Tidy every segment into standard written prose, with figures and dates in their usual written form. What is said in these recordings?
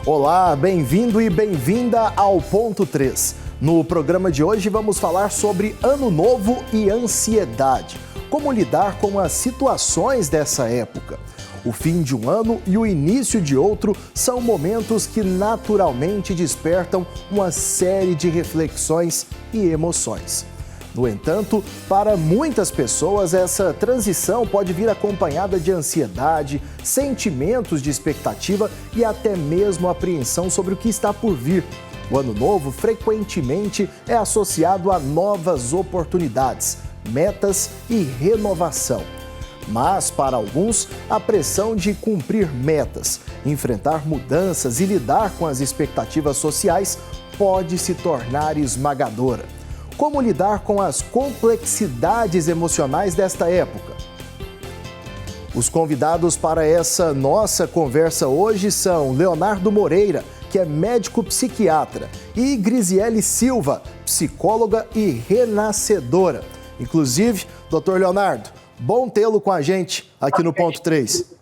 Olá, bem-vindo e bem-vinda ao Ponto 3. No programa de hoje vamos falar sobre Ano Novo e ansiedade. Como lidar com as situações dessa época. O fim de um ano e o início de outro são momentos que naturalmente despertam uma série de reflexões e emoções. No entanto, para muitas pessoas, essa transição pode vir acompanhada de ansiedade, sentimentos de expectativa e até mesmo apreensão sobre o que está por vir. O Ano Novo frequentemente é associado a novas oportunidades, metas e renovação. Mas, para alguns, a pressão de cumprir metas, enfrentar mudanças e lidar com as expectativas sociais pode se tornar esmagadora. Como lidar com as complexidades emocionais desta época? Os convidados para essa nossa conversa hoje são Leonardo Moreira, que é médico psiquiatra, e Grisiele Silva, psicóloga e renascedora. Inclusive, doutor Leonardo, bom tê-lo com a gente aqui no Ponto 3.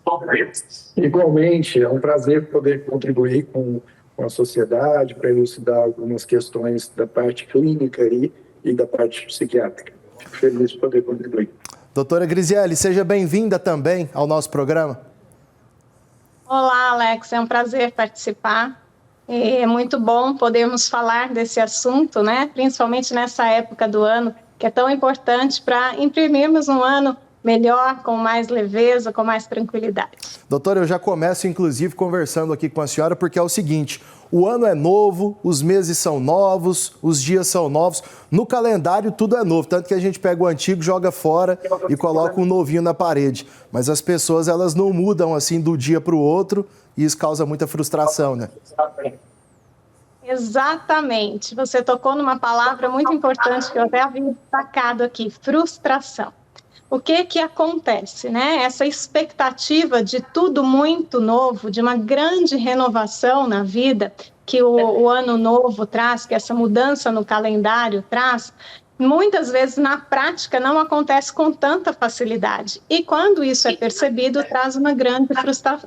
Igualmente, é um prazer poder contribuir com a sociedade para elucidar algumas questões da parte clínica e da parte psiquiátrica. Fico feliz de poder contribuir. Doutora Grisiele, seja bem-vinda também ao nosso programa. Olá, Alex, é um prazer participar. É muito bom podermos falar desse assunto, né? Principalmente nessa época do ano, que é tão importante para imprimirmos um ano melhor, com mais leveza, com mais tranquilidade. Doutora, eu já começo, inclusive, conversando aqui com a senhora, porque é o seguinte, o ano é novo, os meses são novos, os dias são novos, no calendário tudo é novo, tanto que a gente pega o antigo, joga fora e coloca um novinho na parede. Mas as pessoas, elas não mudam assim do dia para o outro e isso causa muita frustração, né? Exatamente. Você tocou numa palavra muito importante que eu até havia destacado aqui, frustração. O que acontece, né? Essa expectativa de tudo muito novo, de uma grande renovação na vida que o ano novo traz, que essa mudança no calendário traz, muitas vezes na prática não acontece com tanta facilidade. E quando isso é percebido, traz uma grande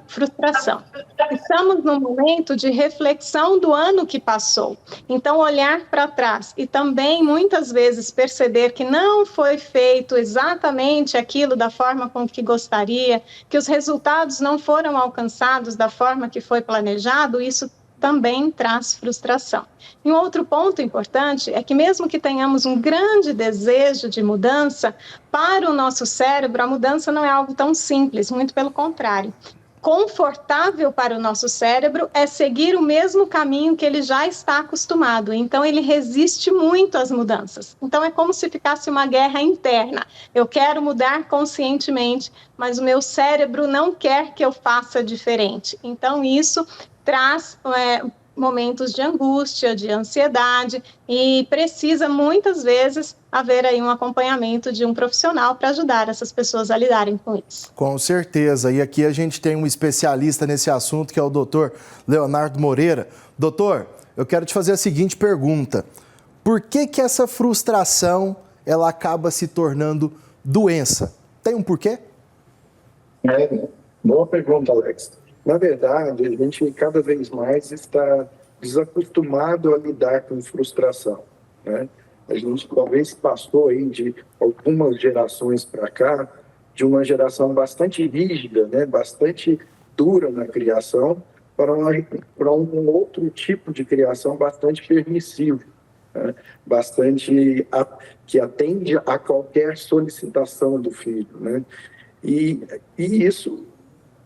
frustração. Estamos num momento de reflexão do ano que passou. Então, olhar para trás e também, muitas vezes, perceber que não foi feito exatamente aquilo da forma com que gostaria, que os resultados não foram alcançados da forma que foi planejado, isso também traz frustração. E um outro ponto importante é que mesmo que tenhamos um grande desejo de mudança, para o nosso cérebro a mudança não é algo tão simples, muito pelo contrário. Confortável para o nosso cérebro é seguir o mesmo caminho que ele já está acostumado, então ele resiste muito às mudanças. Então é como se ficasse uma guerra interna. Eu quero mudar conscientemente, mas o meu cérebro não quer que eu faça diferente. Então isso traz momentos de angústia, de ansiedade e precisa muitas vezes haver aí um acompanhamento de um profissional para ajudar essas pessoas a lidarem com isso. Com certeza, e aqui a gente tem um especialista nesse assunto que é o doutor Leonardo Moreira. Doutor, eu quero te fazer a seguinte pergunta, por que essa frustração ela acaba se tornando doença? Tem um porquê? Boa pergunta, Alex. Na verdade, a gente cada vez mais está desacostumado a lidar com frustração, né? A gente talvez passou aí de algumas gerações para cá, de uma geração bastante rígida, né? Bastante dura na criação, para um outro tipo de criação bastante permissivo, né? Bastante que atende a qualquer solicitação do filho, né? E isso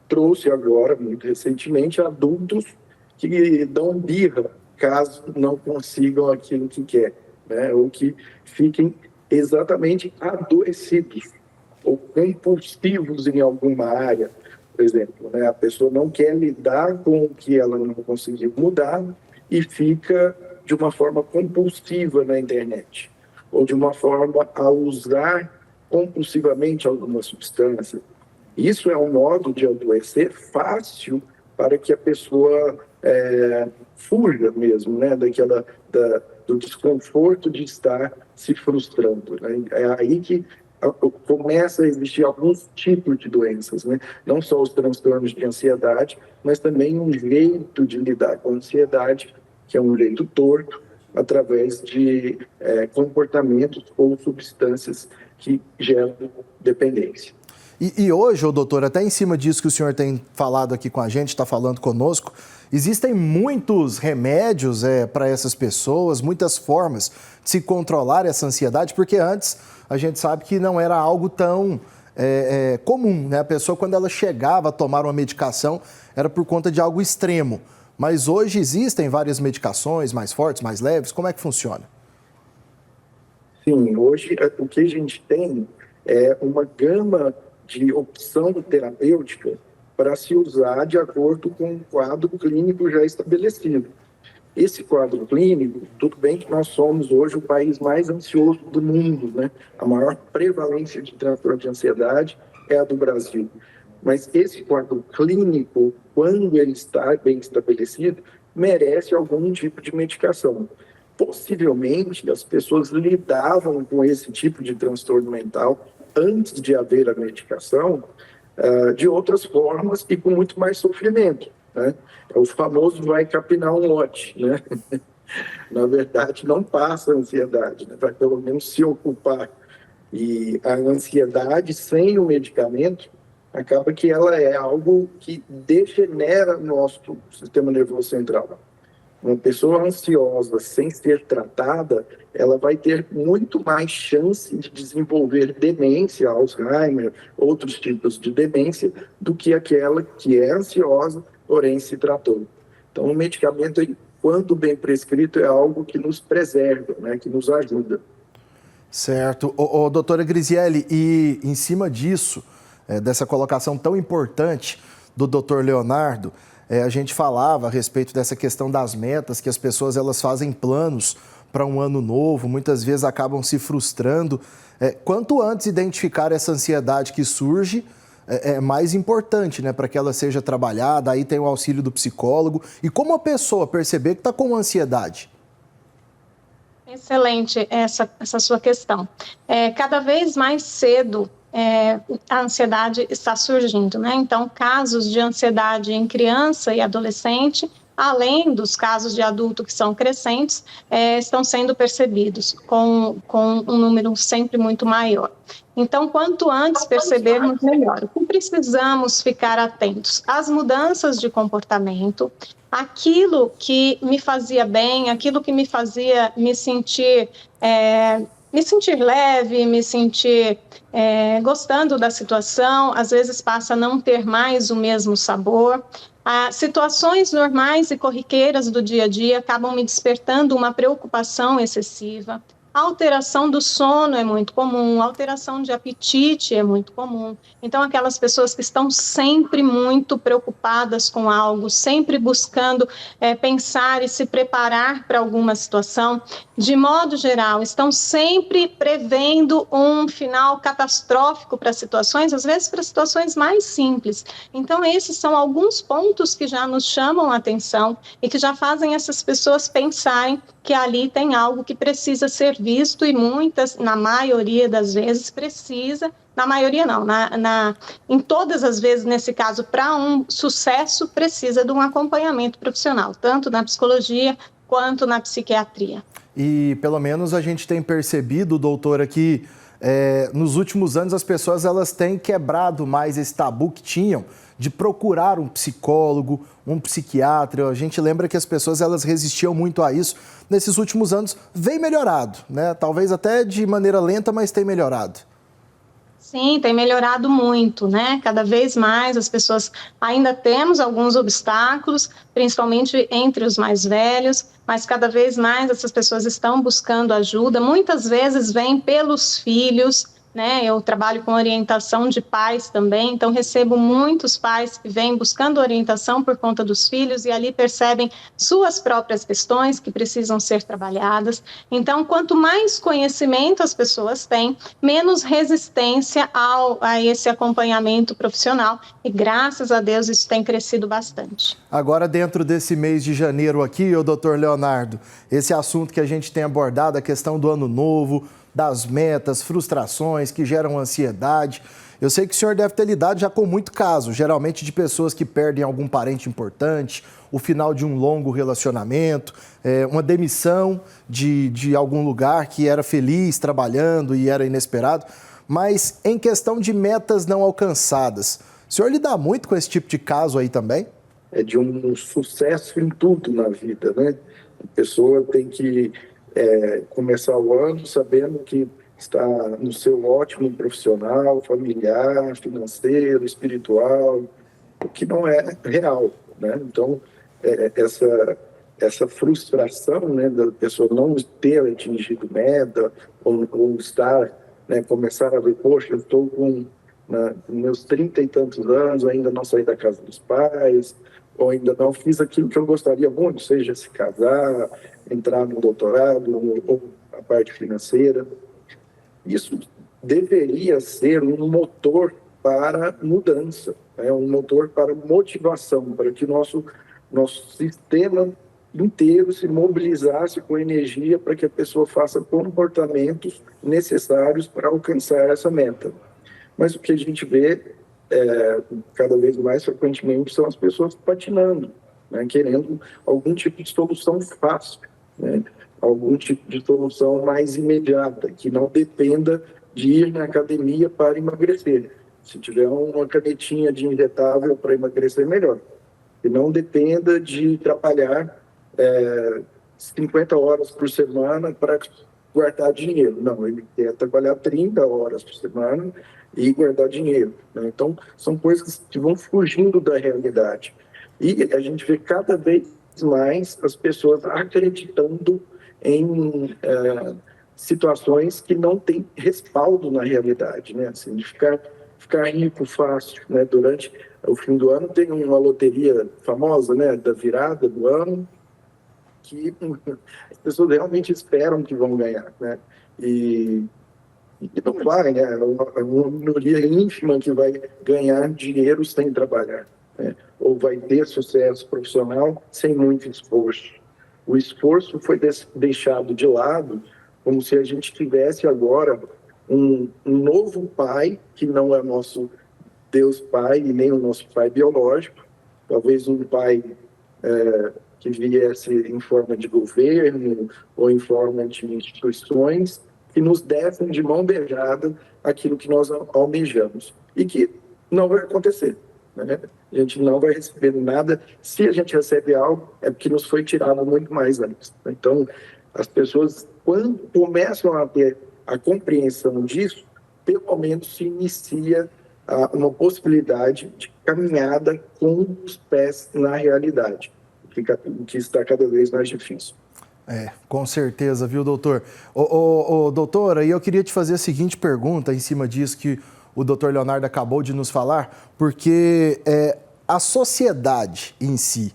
trouxe agora, muito recentemente, adultos que dão birra caso não consigam aquilo que quer, né? Ou que fiquem exatamente adoecidos ou compulsivos em alguma área, por exemplo, né? A pessoa não quer lidar com o que ela não conseguiu mudar e fica de uma forma compulsiva na internet, ou de uma forma a usar compulsivamente alguma substância. Isso é um modo de adoecer fácil para que a pessoa fuja mesmo, né, do desconforto de estar se frustrando, né? É aí que começa a existir alguns tipos de doenças, né? Não só os transtornos de ansiedade, mas também um jeito de lidar com a ansiedade, que é um jeito torto, através de comportamentos ou substâncias que geram dependência. E hoje, doutor, até em cima disso que o senhor tem falado aqui com a gente, está falando conosco, existem muitos remédios para essas pessoas, muitas formas de se controlar essa ansiedade, porque antes a gente sabe que não era algo tão comum, né? A pessoa, quando ela chegava a tomar uma medicação, era por conta de algo extremo. Mas hoje existem várias medicações mais fortes, mais leves. Como é que funciona? Sim, hoje o que a gente tem é uma gama de opção terapêutica para se usar de acordo com um quadro clínico já estabelecido. Esse quadro clínico, tudo bem que nós somos hoje o país mais ansioso do mundo, né? A maior prevalência de transtorno de ansiedade é a do Brasil. Mas esse quadro clínico, quando ele está bem estabelecido, merece algum tipo de medicação. Possivelmente, as pessoas lidavam com esse tipo de transtorno mental antes de haver a medicação, de outras formas e com muito mais sofrimento, né? É o famoso vai capinar um lote, né? Na verdade, não passa a ansiedade, né? Vai pelo menos se ocupar. E a ansiedade sem o medicamento acaba que ela é algo que degenera o nosso sistema nervoso central. Uma pessoa ansiosa sem ser tratada, ela vai ter muito mais chance de desenvolver demência, Alzheimer, outros tipos de demência, do que aquela que é ansiosa, porém se tratou. Então, o medicamento, quando bem prescrito, é algo que nos preserva, né, que nos ajuda. Certo. Doutora Grisiele, e em cima disso, dessa colocação tão importante do doutor Leonardo, a gente falava a respeito dessa questão das metas, que as pessoas elas fazem planos para um ano novo, muitas vezes acabam se frustrando. Quanto antes identificar essa ansiedade que surge, é mais importante, né, para que ela seja trabalhada, aí tem o auxílio do psicólogo. E como a pessoa perceber que está com ansiedade? Excelente essa sua questão. Cada vez mais cedo, a ansiedade está surgindo, né? Então, casos de ansiedade em criança e adolescente, além dos casos de adulto que são crescentes, estão sendo percebidos com um número sempre muito maior. Então, quanto antes percebermos, melhor. O que precisamos ficar atentos? Às mudanças de comportamento, aquilo que me fazia bem, aquilo que me fazia me sentir leve, me sentir gostando da situação, às vezes passa a não ter mais o mesmo sabor. Situações normais e corriqueiras do dia a dia acabam me despertando uma preocupação excessiva. A alteração do sono é muito comum, a alteração de apetite é muito comum. Então, aquelas pessoas que estão sempre muito preocupadas com algo, sempre buscando pensar e se preparar para alguma situação, de modo geral, estão sempre prevendo um final catastrófico para situações, às vezes para situações mais simples. Então, esses são alguns pontos que já nos chamam a atenção e que já fazem essas pessoas pensarem que ali tem algo que precisa ser visto e muitas, na maioria das vezes, precisa, na maioria não, em todas as vezes, nesse caso, para um sucesso, precisa de um acompanhamento profissional, tanto na psicologia quanto na psiquiatria. E pelo menos a gente tem percebido, doutora, que nos últimos anos as pessoas elas têm quebrado mais esse tabu que tinham de procurar um psicólogo, um psiquiatra. A gente lembra que as pessoas elas resistiam muito a isso. Nesses últimos anos vem melhorado, né? Talvez até de maneira lenta, mas tem melhorado. Sim, tem melhorado muito, né? Cada vez mais as pessoas, ainda temos alguns obstáculos, principalmente entre os mais velhos, mas cada vez mais essas pessoas estão buscando ajuda, muitas vezes vêm pelos filhos, né? Eu trabalho com orientação de pais também, então recebo muitos pais que vêm buscando orientação por conta dos filhos e ali percebem suas próprias questões que precisam ser trabalhadas. Então, quanto mais conhecimento as pessoas têm, menos resistência a esse acompanhamento profissional e, graças a Deus, isso tem crescido bastante. Agora, dentro desse mês de janeiro aqui, doutor Leonardo, esse assunto que a gente tem abordado, a questão do ano novo, das metas, frustrações que geram ansiedade. Eu sei que o senhor deve ter lidado já com muito caso, geralmente de pessoas que perdem algum parente importante, o final de um longo relacionamento, uma demissão de algum lugar que era feliz trabalhando e era inesperado. Mas em questão de metas não alcançadas, o senhor lida muito com esse tipo de caso aí também? É de um sucesso em tudo na vida, né? A pessoa tem que começar o ano sabendo que está no seu ótimo profissional, familiar, financeiro, espiritual, o que não é real, né? Então, essa frustração, né, da pessoa não ter atingido meta ou estar, né, começar a ver, poxa, eu estou com meus 30 e tantos anos, ainda não saí da casa dos pais, ou ainda não fiz aquilo que eu gostaria muito, seja se casar, entrar no doutorado, ou a parte financeira. Isso deveria ser um motor para mudança, né? Um motor para motivação, para que nosso sistema inteiro se mobilizasse com energia para que a pessoa faça comportamentos necessários para alcançar essa meta. Mas o que a gente vê cada vez mais frequentemente são as pessoas patinando, né? Querendo algum tipo de solução fácil, né? Algum tipo de solução mais imediata, que não dependa de ir na academia para emagrecer. Se tiver uma canetinha de injetável para emagrecer, melhor. E não dependa de trabalhar 50 horas por semana para guardar dinheiro. Não, ele quer trabalhar 30 horas por semana e guardar dinheiro, né? Então, são coisas que vão fugindo da realidade. E a gente vê cada vez mais as pessoas acreditando em situações que não têm respaldo na realidade, né? Assim, de ficar rico fácil, né? Durante o fim do ano tem uma loteria famosa, né, da virada do ano, que as pessoas realmente esperam que vão ganhar, né? E não vai, né? É uma minoria ínfima que vai ganhar dinheiro sem trabalhar, né? Ou vai ter sucesso profissional sem muito esforço. O esforço foi deixado de lado, como se a gente tivesse agora um novo pai, que não é nosso Deus Pai e nem o nosso pai biológico, talvez um pai que viesse em forma de governo ou em forma de instituições que nos dessem de mão beijada aquilo que nós almejamos e que não vai acontecer, né? A gente não vai receber nada. Se a gente recebe algo, é porque nos foi tirado muito mais antes. Então, as pessoas, quando começam a ter a compreensão disso, pelo menos se inicia uma possibilidade de caminhada com os pés na realidade, que está cada vez mais difícil. Com certeza, viu, doutor? Doutora, eu queria te fazer a seguinte pergunta em cima disso que o doutor Leonardo acabou de nos falar, porque a sociedade em si,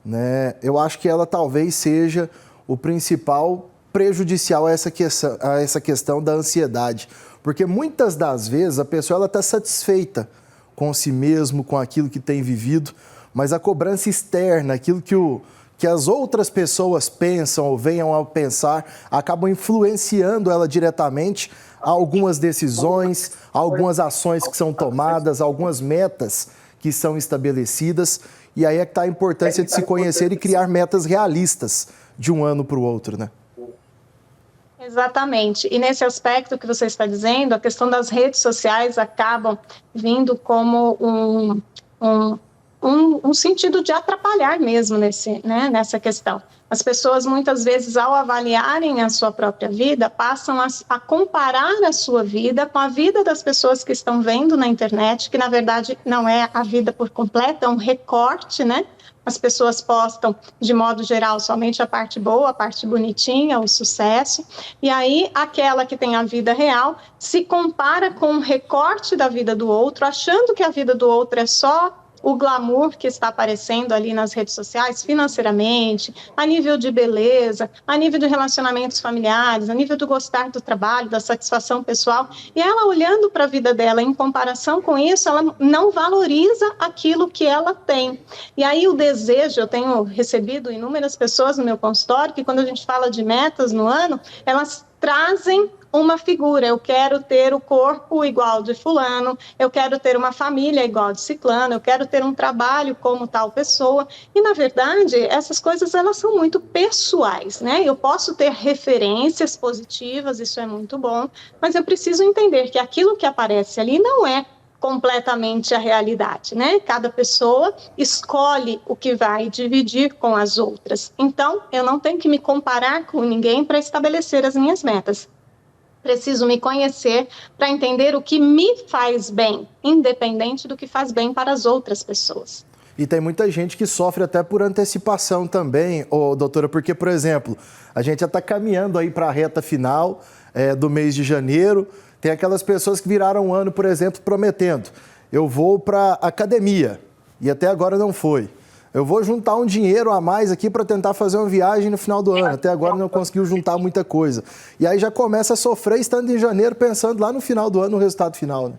né, eu acho que ela talvez seja o principal prejudicial a essa questão da ansiedade, porque muitas das vezes a pessoa está satisfeita com si mesmo, com aquilo que tem vivido, mas a cobrança externa, aquilo que as outras pessoas pensam ou venham a pensar, acabam influenciando ela diretamente a algumas decisões, a algumas ações que são tomadas, a algumas metas que são estabelecidas. E aí é que está a importância de se conhecer e criar metas realistas de um ano para o outro, né? Exatamente. E nesse aspecto que você está dizendo, a questão das redes sociais acabam vindo como um sentido de atrapalhar mesmo nessa questão. As pessoas, muitas vezes, ao avaliarem a sua própria vida, passam a comparar a sua vida com a vida das pessoas que estão vendo na internet, que, na verdade, não é a vida por completo, é um recorte, né? As pessoas postam, de modo geral, somente a parte boa, a parte bonitinha, o sucesso. E aí, aquela que tem a vida real se compara com um recorte da vida do outro, achando que a vida do outro é só o glamour que está aparecendo ali nas redes sociais, financeiramente, a nível de beleza, a nível de relacionamentos familiares, a nível do gostar do trabalho, da satisfação pessoal. E ela, olhando para a vida dela em comparação com isso, ela não valoriza aquilo que ela tem. E aí o desejo, eu tenho recebido inúmeras pessoas no meu consultório, que quando a gente fala de metas no ano, elas trazem uma figura. Eu quero ter o corpo igual de fulano, eu quero ter uma família igual de ciclano, eu quero ter um trabalho como tal pessoa. E, na verdade, essas coisas elas são muito pessoais, né? Eu posso ter referências positivas, isso é muito bom, mas eu preciso entender que aquilo que aparece ali não é completamente a realidade, né? Cada pessoa escolhe o que vai dividir com as outras. Então, eu não tenho que me comparar com ninguém para estabelecer as minhas metas. Preciso me conhecer para entender o que me faz bem, independente do que faz bem para as outras pessoas. E tem muita gente que sofre até por antecipação também, doutora, porque, por exemplo, a gente já está caminhando aí para a reta final do mês de janeiro. Tem aquelas pessoas que viraram um ano, por exemplo, prometendo: eu vou para academia, e até agora não foi. Eu vou juntar um dinheiro a mais aqui para tentar fazer uma viagem no final do ano. Até agora não conseguiu juntar muita coisa. E aí já começa a sofrer estando em janeiro, pensando lá no final do ano, no resultado final, né?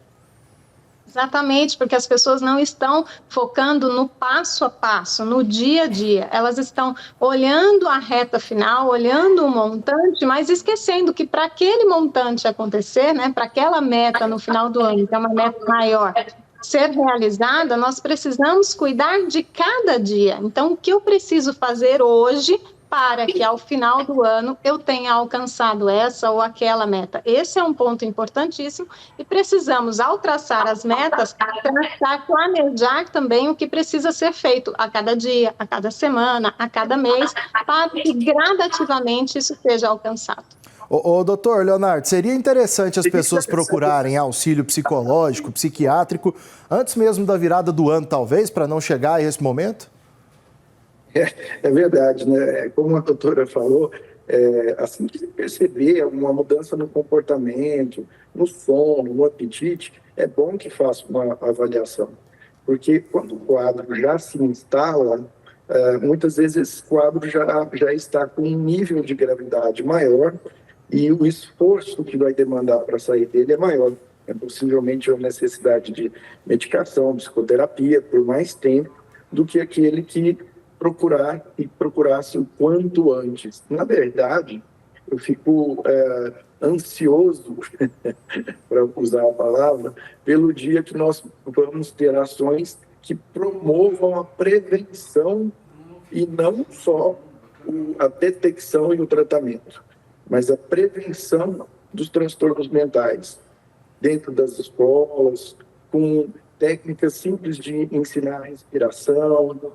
Exatamente, porque as pessoas não estão focando no passo a passo, no dia a dia. Elas estão olhando a reta final, olhando o montante, mas esquecendo que para aquele montante acontecer, né, para aquela meta no final do ano, que é uma meta maior, ser realizada, nós precisamos cuidar de cada dia. Então, o que eu preciso fazer hoje para que ao final do ano eu tenha alcançado essa ou aquela meta? Esse é um ponto importantíssimo e precisamos, ao traçar as metas, planejar também o que precisa ser feito a cada dia, a cada semana, a cada mês, para que gradativamente isso seja alcançado. Doutor Leonardo, seria interessante as pessoas procurarem auxílio psicológico, psiquiátrico, antes mesmo da virada do ano, talvez, para não chegar a esse momento? É verdade, né? Como a doutora falou, assim que perceber uma mudança no comportamento, no sono, no apetite, é bom que faça uma avaliação. Porque quando o quadro já se instala, muitas vezes esse quadro já está com um nível de gravidade maior e o esforço que vai demandar para sair dele é maior. É possivelmente uma necessidade de medicação, psicoterapia por mais tempo do que aquele que procurasse o quanto antes. Na verdade, eu fico ansioso, para usar a palavra, pelo dia que nós vamos ter ações que promovam a prevenção e não só a detecção e o tratamento, mas a prevenção dos transtornos mentais dentro das escolas, com técnicas simples de ensinar respiração,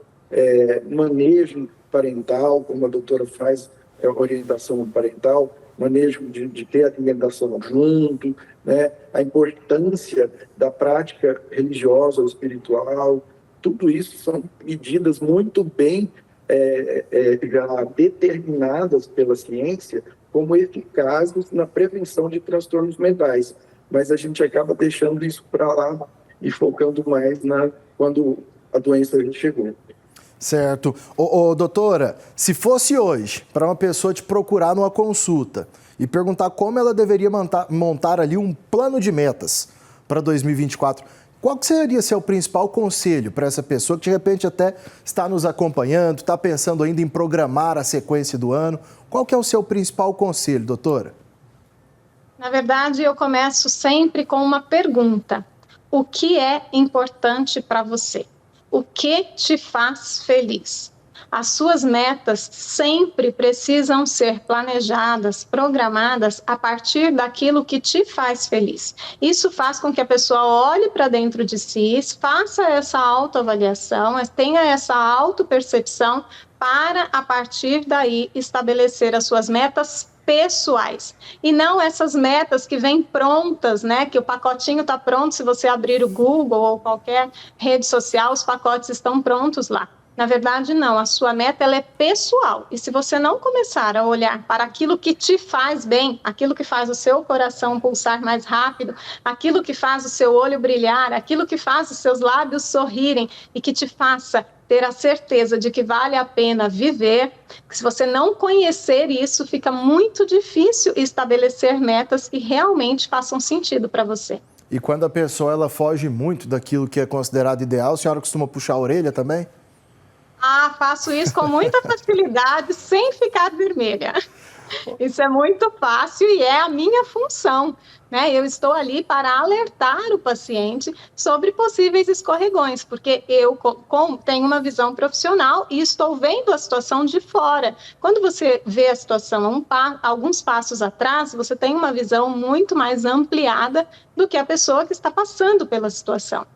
manejo parental, como a doutora faz, orientação parental, manejo de ter alimentação junto, né? A importância da prática religiosa ou espiritual, tudo isso são medidas muito bem já determinadas pela ciência como eficazes na prevenção de transtornos mentais. Mas a gente acaba deixando isso para lá e focando mais quando a doença chegou. Certo. Doutora, se fosse hoje para uma pessoa te procurar numa consulta e perguntar como ela deveria montar ali um plano de metas para 2024, qual que seria seu principal conselho para essa pessoa que de repente até está nos acompanhando, está pensando ainda em programar a sequência do ano? Qual que é o seu principal conselho, doutora? Na verdade, eu começo sempre com uma pergunta. O que é importante para você? O que te faz feliz? As suas metas sempre precisam ser planejadas, programadas a partir daquilo que te faz feliz. Isso faz com que a pessoa olhe para dentro de si, faça essa autoavaliação, tenha essa autopercepção para, a partir daí, estabelecer as suas metas pessoais, e não essas metas que vêm prontas, né, que o pacotinho está pronto, se você abrir o Google ou qualquer rede social, os pacotes estão prontos lá. Na verdade, não, a sua meta ela é pessoal, e se você não começar a olhar para aquilo que te faz bem, aquilo que faz o seu coração pulsar mais rápido, aquilo que faz o seu olho brilhar, aquilo que faz os seus lábios sorrirem e que te faça ter a certeza de que vale a pena viver, que se você não conhecer isso, fica muito difícil estabelecer metas que realmente façam sentido para você. E quando a pessoa ela foge muito daquilo que é considerado ideal, a senhora costuma puxar a orelha também? Faço isso com muita facilidade, sem ficar vermelha. Isso é muito fácil e é a minha função, né? Eu estou ali para alertar o paciente sobre possíveis escorregões, porque eu tenho uma visão profissional e estou vendo a situação de fora. Quando você vê a situação alguns passos atrás, você tem uma visão muito mais ampliada do que a pessoa que está passando pela situação.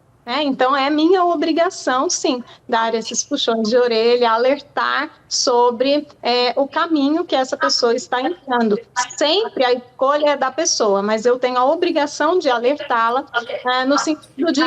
Então, é minha obrigação, sim, dar esses puxões de orelha, alertar sobre o caminho que essa pessoa está entrando. Sempre a escolha é da pessoa, mas eu tenho a obrigação de alertá-la no sentido de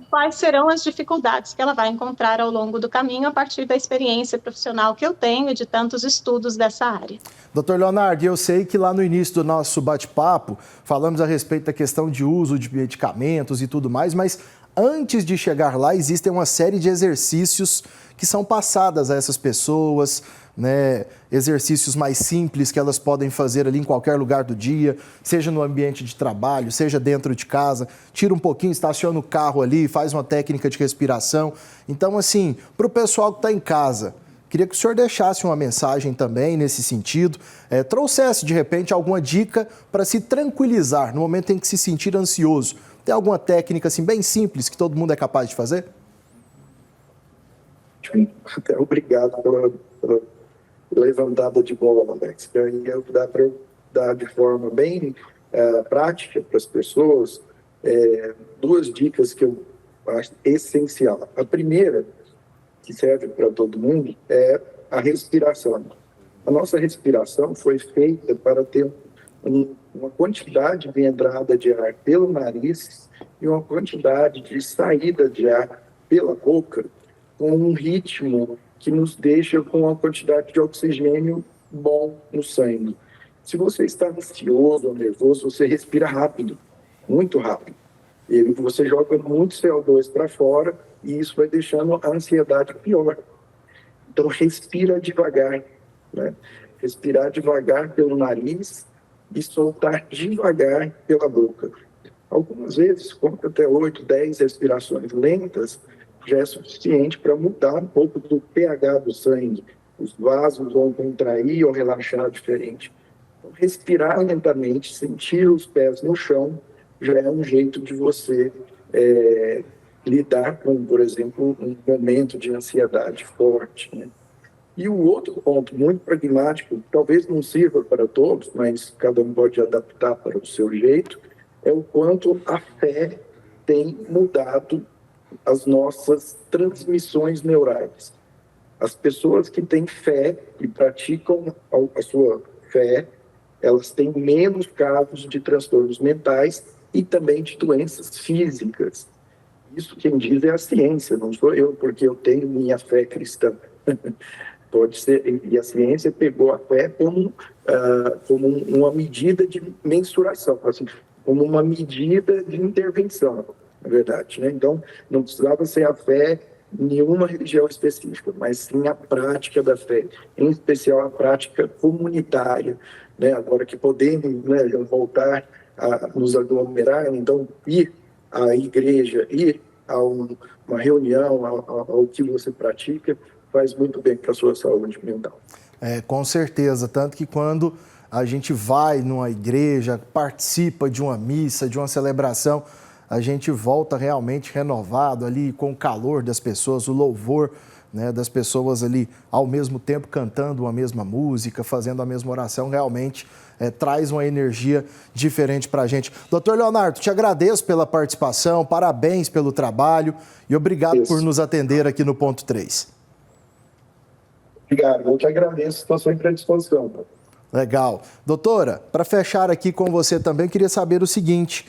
quais serão as dificuldades que ela vai encontrar ao longo do caminho a partir da experiência profissional que eu tenho e de tantos estudos dessa área. Doutor Leonardo, eu sei que lá no início do nosso bate-papo falamos a respeito da questão de uso de medicamentos e tudo mais, mas antes de chegar lá, existem uma série de exercícios que são passadas a essas pessoas, né? Exercícios mais simples que elas podem fazer ali em qualquer lugar do dia, seja no ambiente de trabalho, seja dentro de casa. Tira um pouquinho, estaciona o carro ali, faz uma técnica de respiração. Então, assim, para o pessoal que está em casa, queria que o senhor deixasse uma mensagem também nesse sentido, trouxesse, de repente, alguma dica para se tranquilizar no momento em que se sentir ansioso. Tem alguma técnica assim bem simples que todo mundo é capaz de fazer? Até obrigado pela levantada de bola, Alex. Que aí dá para eu dar de forma bem prática para as pessoas duas dicas que eu acho essencial. A primeira, que serve para todo mundo, é a respiração. A nossa respiração foi feita para ter uma quantidade de entrada de ar pelo nariz e uma quantidade de saída de ar pela boca com um ritmo que nos deixa com uma quantidade de oxigênio bom no sangue. Se você está ansioso ou nervoso, você respira rápido, muito rápido. E você joga muito CO2 para fora e isso vai deixando a ansiedade pior. Então, respira devagar, né? Respirar devagar pelo nariz e soltar devagar pela boca. Algumas vezes, conta até 8, 10 respirações lentas, já é suficiente para mudar um pouco do pH do sangue. Os vasos vão contrair ou relaxar diferente. Então, respirar lentamente, sentir os pés no chão, já é um jeito de você lidar com, por exemplo, um momento de ansiedade forte, né? E o outro ponto muito pragmático, talvez não sirva para todos, mas cada um pode adaptar para o seu jeito, é o quanto a fé tem mudado as nossas transmissões neurais. As pessoas que têm fé e praticam a sua fé, elas têm menos casos de transtornos mentais e também de doenças físicas. Isso quem diz é a ciência, não sou eu, porque eu tenho minha fé cristã. Pode ser, e a ciência pegou a fé como uma medida de mensuração, assim, como uma medida de intervenção, na verdade, né? Então, não precisava ser a fé em nenhuma religião específica, mas sim a prática da fé, em especial a prática comunitária, né? Agora que podemos, né, voltar a nos aglomerar, então ir à igreja, ir a uma reunião, ao que você pratica, faz muito bem para a sua saúde mental. Com certeza, tanto que quando a gente vai numa igreja, participa de uma missa, de uma celebração, a gente volta realmente renovado ali com o calor das pessoas, o louvor, né, das pessoas ali ao mesmo tempo cantando a mesma música, fazendo a mesma oração, realmente traz uma energia diferente para a gente. Doutor Leonardo, te agradeço pela participação, parabéns pelo trabalho e obrigado por nos atender aqui no Ponto 3. Obrigado, eu te agradeço, estou sempre à disposição. Legal. Doutora, para fechar aqui com você também, queria saber o seguinte,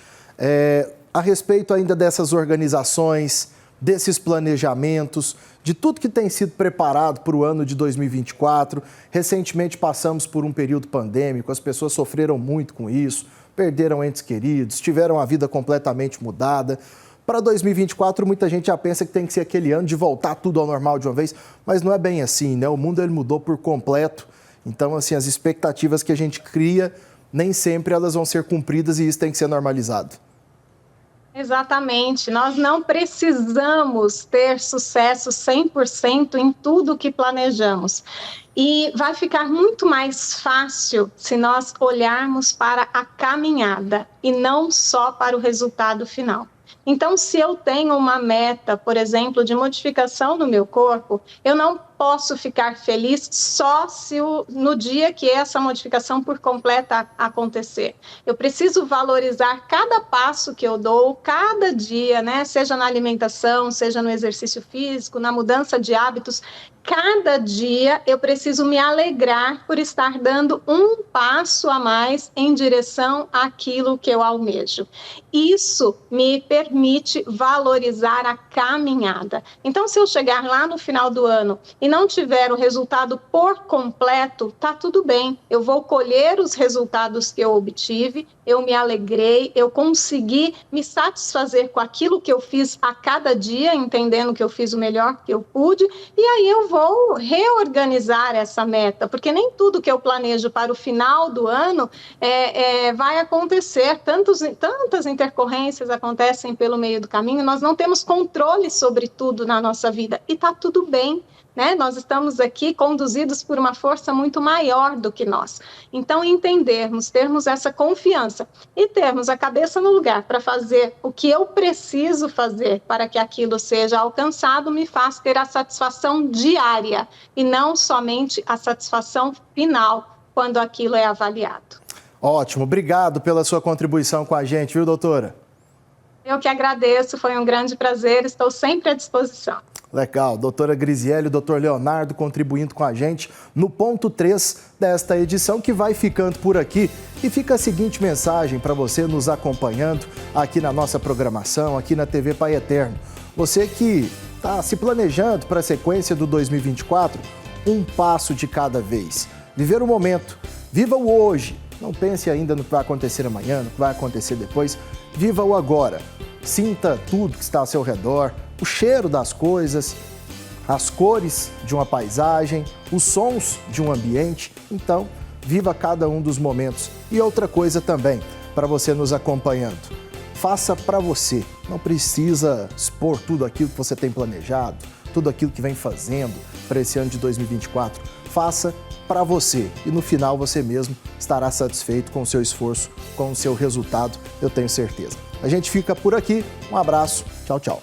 a respeito ainda dessas organizações, desses planejamentos, de tudo que tem sido preparado para o ano de 2024. Recentemente passamos por um período pandêmico, as pessoas sofreram muito com isso, perderam entes queridos, tiveram a vida completamente mudada. Para 2024, muita gente já pensa que tem que ser aquele ano de voltar tudo ao normal de uma vez, mas não é bem assim, né? O mundo ele mudou por completo, então assim, as expectativas que a gente cria, nem sempre elas vão ser cumpridas e isso tem que ser normalizado. Exatamente, nós não precisamos ter sucesso 100% em tudo que planejamos. E vai ficar muito mais fácil se nós olharmos para a caminhada e não só para o resultado final. Então, se eu tenho uma meta, por exemplo, de modificação no meu corpo, eu não posso ficar feliz só se no dia que essa modificação por completa acontecer. Eu preciso valorizar cada passo que eu dou, cada dia, né? Seja na alimentação, seja no exercício físico, na mudança de hábitos. Cada dia eu preciso me alegrar por estar dando um passo a mais em direção àquilo que eu almejo. Isso me permite valorizar a caminhada. Então, se eu chegar lá no final do ano e não tiver o resultado por completo, tá tudo bem. Eu vou colher os resultados que eu obtive, eu me alegrei, eu consegui me satisfazer com aquilo que eu fiz a cada dia, entendendo que eu fiz o melhor que eu pude, e aí eu vou reorganizar essa meta, porque nem tudo que eu planejo para o final do ano vai acontecer. Tantas intercorrências acontecem pelo meio do caminho, nós não temos controle sobre tudo na nossa vida, e tá tudo bem. Né? Nós estamos aqui conduzidos por uma força muito maior do que nós. Então, entendermos, termos essa confiança e termos a cabeça no lugar para fazer o que eu preciso fazer para que aquilo seja alcançado, me faz ter a satisfação diária e não somente a satisfação final quando aquilo é avaliado. Ótimo, obrigado pela sua contribuição com a gente, viu, doutora? Eu que agradeço, foi um grande prazer, estou sempre à disposição. Legal, doutora Grisiele e doutor Leonardo contribuindo com a gente no ponto 3 desta edição, que vai ficando por aqui. E fica a seguinte mensagem para você nos acompanhando aqui na nossa programação, aqui na TV Pai Eterno. Você que está se planejando para a sequência do 2024, um passo de cada vez. Viver o momento, viva o hoje. Não pense ainda no que vai acontecer amanhã, no que vai acontecer depois. Viva o agora. Sinta tudo que está ao seu redor, o cheiro das coisas, as cores de uma paisagem, os sons de um ambiente. Então, viva cada um dos momentos. E outra coisa também, para você nos acompanhando, faça para você. Não precisa expor tudo aquilo que você tem planejado, tudo aquilo que vem fazendo para esse ano de 2024. Faça para você e no final você mesmo estará satisfeito com o seu esforço, com o seu resultado, eu tenho certeza. A gente fica por aqui, um abraço, tchau, tchau.